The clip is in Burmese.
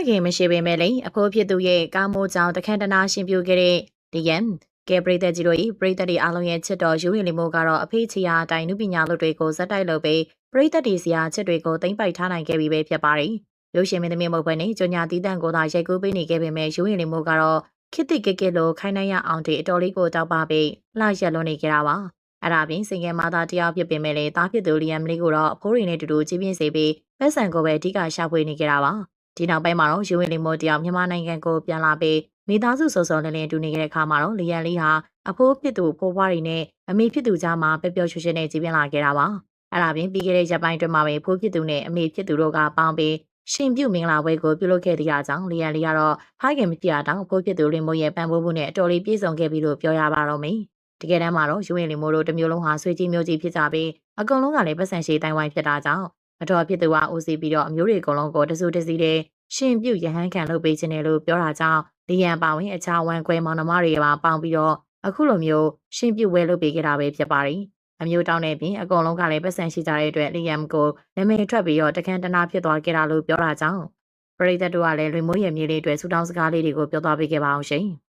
ခင်မရှိပေမဲ့လည်းအဖိုးဖြစ်သူရဲ့ကားမိုးကြောင့်တခန့်တနာရှင်ပြခဲ့တဲ့ဒီယမ်ကဲပရိသတ်ကြီးတို့၏ပရိသတ်တွေအားလုံးရဲ့ချစ်တော်ယူရင်လီမိုကတော့အဖေချီယာအတိုင်းနုပညာလုပ်တွေကိုဇက်တိုက်လုပ်ပြီးပရိသတ်တွေစီယာချစ်တွေကိုသိမ့်ပိုက်ထားနိုင်ခဲ့ပြီပဲဖြစ်ပါတယ်။ရုပ်ရှင်မင်းသမီးမဟုတ်ဘဲနဲ့ကြညာတီးတန့်ကိုသာရိုက်ကူးပေးနေခဲ့ပေမဲ့ယူရင်လီမိုကတော့ခစ်တိကကစ်လိုခိုင်းနိုင်ရအောင်တေအတော်လေးကိုတောက်ပပြီးလှရက်လွန်နေကြတာပါ။အဲ့ဒါပြင်စင်ကဲမာသားတယောက်ဖြစ်ပေမဲ့လည်းတားဖြစ်သူလီယမ်လေးကိုတော့အဖိုးရင်းနဲ့တူတူကြီးပြင်းစေပြီးပတ်စံကိုပဲအဓိကရှာဖွေနေကြတာပါ။ဒီနောက်ပိုင်းမှာတော့ယူဝင်လီမိုတယောက်မြန်မာနိုင်ငံကိုပြန်လာပြီးမိသားစုစောစောလင်းလင်းတူနေခဲ့တဲ့အခါမှာတော့လီယန်လေးဟာအဖိုးဖြစ်သူဖိုးဖွားတွေနဲ့အမေဖြစ်သူကြားမှာပျော်ပျော်ရွှင်ရွှင်နဲ့ကြီးပြင်းလာခဲ့တာပါအဲ့ဒါပြင်ပြီးခဲ့တဲ့ရက်ပိုင်းအတွင်းမှာပဲဖိုးဖြစ်သူနဲ့အမေဖြစ်သူတို့ကပေါင်းပြီးရှင်ပြုတ်မင်္ဂလာပွဲကိုပြုလုပ်ခဲ့တဲ့အကြောင်းလီယန်လေးကတော့ဖိုင်ခင်မကြည့်ရတော့ဖိုးဖြစ်သူလီမိုရဲ့ပံ့ပိုးမှုနဲ့အတော်လေးပြည့်စုံခဲ့ပြီလို့ပြောရပါတော့မယ်တကယ်တမ်းမှာတော့ယူဝင်လီမိုတို့တစ်မျိုးလုံးဟာဆွေကြီးမျိုးကြီးဖြစ်ကြပြီးအကုန်လုံးကလည်းပတ်စံရှိတိုင်းဝိုင်းဖြစ်တာကြောင့်အတော်ဖြစ်သူကဦးစီးပြီးတော့အမျိုးတွေအကုန်လုံးကိုတစုတစည်းတဲ့ရှင်ပြုတ်ရဟန်းခံလုပ်ပေးခြင်းတယ်လို့ပြောတာကြောင့်လီယန်ပါဝင်အခြားဝန်ခွဲမောင်နှမတွေပါပေါင်းပြီးတော့အခုလိုမျိုးရှင်ပြုတ်ဝဲလုပ်ပေးခဲ့တာပဲဖြစ်ပါတယ်။အမျိုးတောင်းတဲ့ပြင်အကုန်လုံးကလည်းပတ်စံရှိကြတဲ့အတွက်လီယန်ကိုနာမည်ထွက်ပြီးတော့တခန့်တနာဖြစ်သွားခဲ့တာလို့ပြောတာကြောင့်ပရိသတ်တို့ကလည်းလွေမိုးရဲ့မြေလေးတွေဆူတောင်းစကားလေးတွေကိုပြောသွားပေးခဲ့ပါအောင်ရှင်။